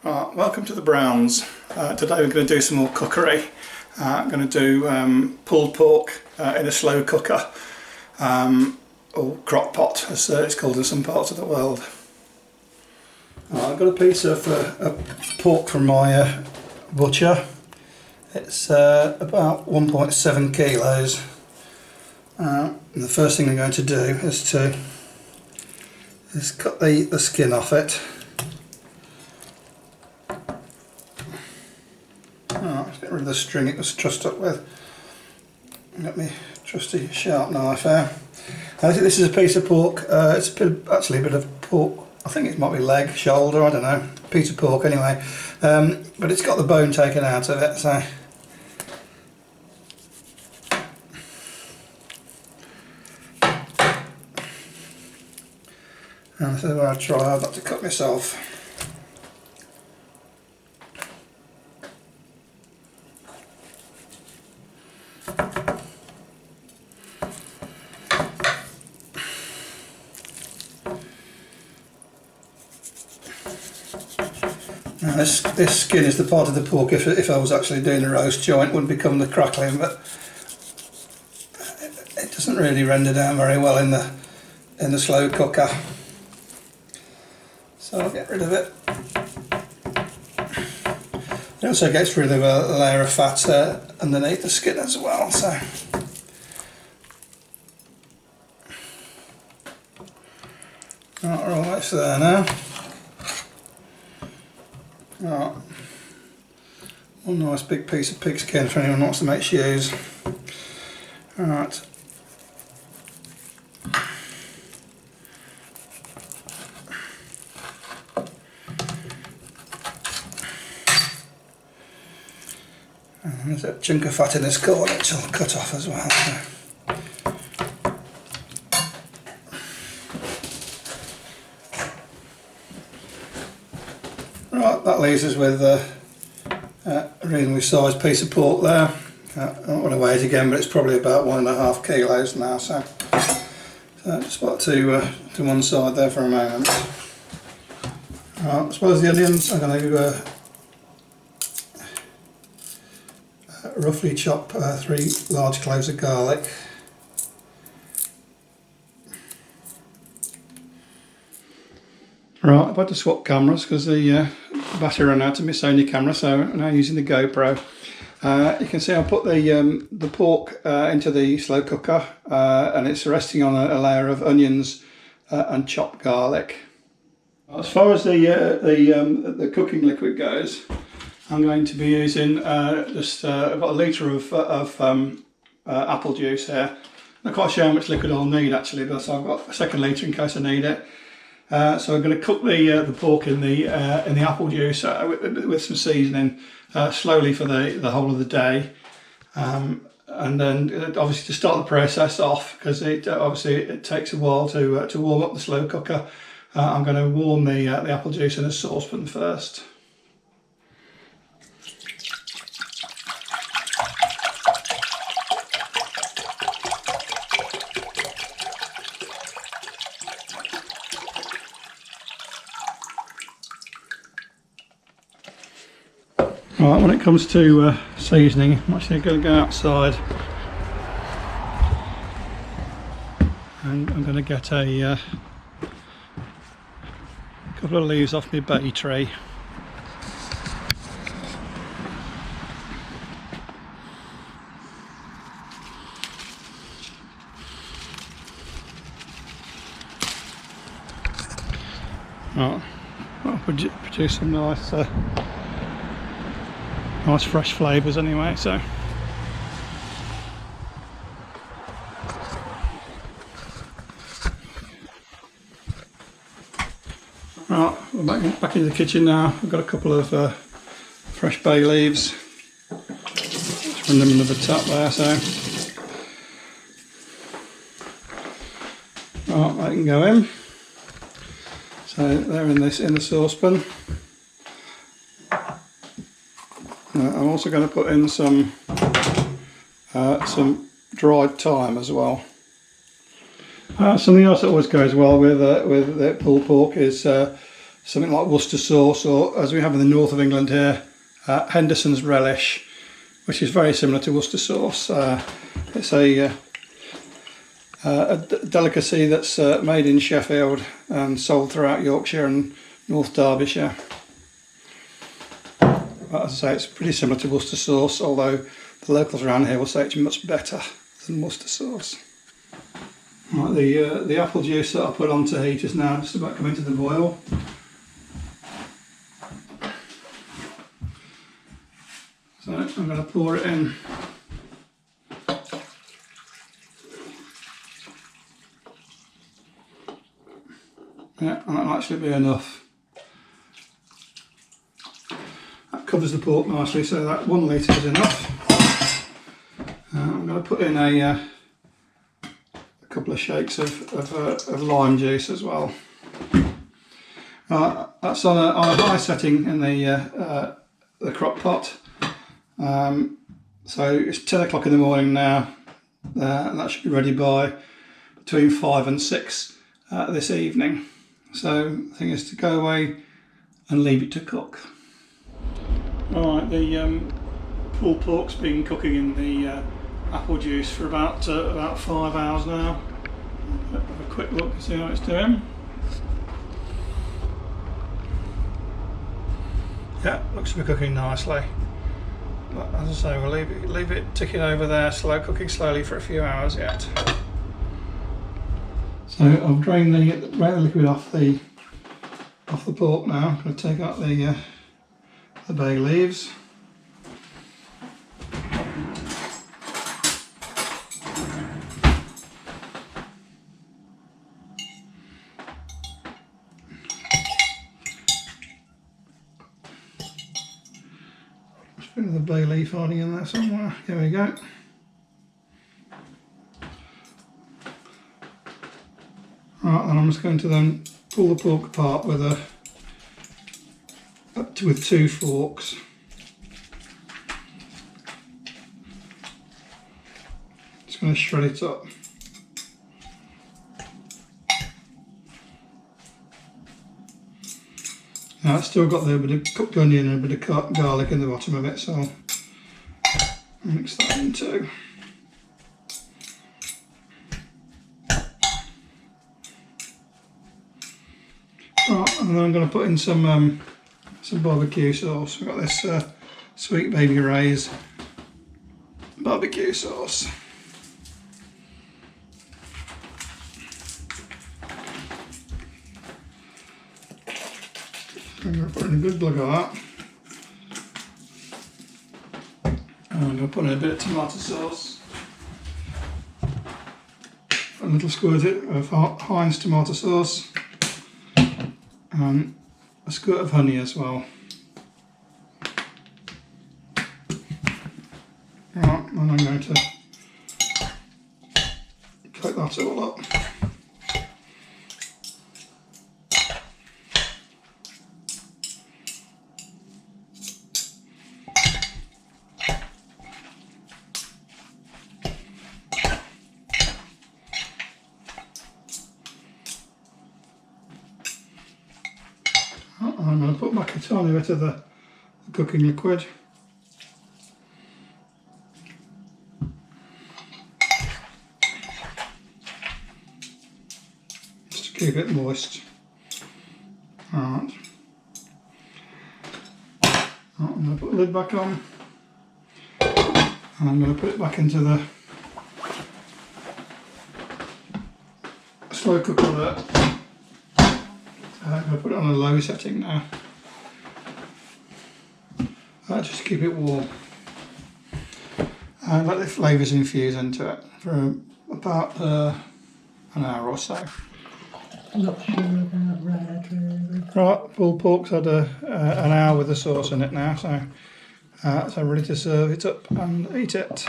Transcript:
Right, welcome to the Browns. Today we're going to do some more cookery. I'm going to do pulled pork in a slow cooker, or crock pot as it's called in some parts of the world. I've got a piece of pork from my butcher. It's about 1.7 kilos. And the first thing I'm going to do is cut the skin off it. Let's get rid of the string it was trussed up with. Got my trusty sharp knife there. I think this is a piece of pork. It's actually a bit of pork. I think it might be leg, shoulder, I don't know. Piece of pork anyway. But it's got the bone taken out of it, so. And this is where I try hard not to cut myself. Now this skin is the part of the pork, if I was actually doing a roast joint, would become the crackling, but it doesn't really render down very well in the slow cooker. So I'll get rid of it. It also gets rid of a layer of fat underneath the skin as well. So right, we're almost there now. Right. One nice big piece of pig skin for anyone who wants to make shoes. Alright. And there's a chunk of fat in this corner which I'll cut off as well. So. Right, that leaves us with a reasonably sized piece of pork there. I don't want to weigh it again, but it's probably about 1.5 kilos now. So just put to one side there for a moment. Right, as well as the onions, I'm going to roughly chop 3 large cloves of garlic. Right, I've had to swap cameras because the battery ran out of my Sony camera, so I'm now using the GoPro. You can see I put the pork into the slow cooker, and it's resting on a layer of onions and chopped garlic. As far as the cooking liquid goes, I'm going to be using I've got a litre of apple juice here. Not quite sure how much liquid I'll need actually, but so I've got a second litre in case I need it. So I'm going to cook the pork in the apple juice with some seasoning slowly for the whole of the day, and then obviously to start the process off, because it takes a while to warm up the slow cooker. I'm going to warm the apple juice in a saucepan first. Right, when it comes to seasoning, I'm actually going to go outside and I'm going to get a couple of leaves off my bay tree. Right, that'll produce some nice fresh flavours anyway, so. Right, we're back into the kitchen now. I've got a couple of fresh bay leaves. Just run them under the top there, so. Right, that can go in. So they're in the saucepan. I'm also going to put in some dried thyme as well. Something else that always goes well with the pulled pork is something like Worcester sauce, or as we have in the north of England here, Henderson's relish, which is very similar to Worcester sauce. It's a delicacy that's made in Sheffield and sold throughout Yorkshire and North Derbyshire. But as I say, it's pretty similar to Worcester sauce, although the locals around here will say it's much better than Worcester sauce. Right, the apple juice that I put onto heat is now just about coming to the boil. So I'm going to pour it in. Yeah, and that'll actually be enough. That covers the pork nicely, so that 1 litre is enough. I'm going to put in a couple of shakes of lime juice as well. That's on a high setting in the crock pot. So it's 10 o'clock in the morning now, and that should be ready by between 5 and 6 this evening. So the thing is to go away and leave it to cook. Alright, the pulled pork's been cooking in the apple juice for about 5 hours now. Have a quick look and see how it's doing. Yeah, looks to be cooking nicely. But as I say, we'll leave it ticking over there, cooking slowly for a few hours yet. So I've drained the liquid off the pork now. I'm going to take out the bay leaves. Bit of the bay leaf hiding in there somewhere. Here we go. Right, and I'm just going to then pull the pork apart with with 2 forks. Just going to shred it up. Now it's still got a bit of cooked onion and a bit of garlic in the bottom of it, so I'll mix that in too. Right, and then I'm going to put in some barbecue sauce. We've got this Sweet Baby Ray's barbecue sauce. I'm going to put in a good glug of that. And I'm going to put in a bit of tomato sauce. A little squirt of Heinz tomato sauce. And a squirt of honey as well. Right, and I'm going to coat that all up. I'm going to put back a tiny bit of the cooking liquid. Just to keep it moist. Alright. I'm going to put the lid back on. And I'm going to put it back into the slow cooker there. I'm going to put it on a low setting now. Just to keep it warm. And let the flavours infuse into it for about an hour or so. Not sure about red really. Right, pulled pork's had an hour with the sauce in it now, so ready to serve it up and eat it.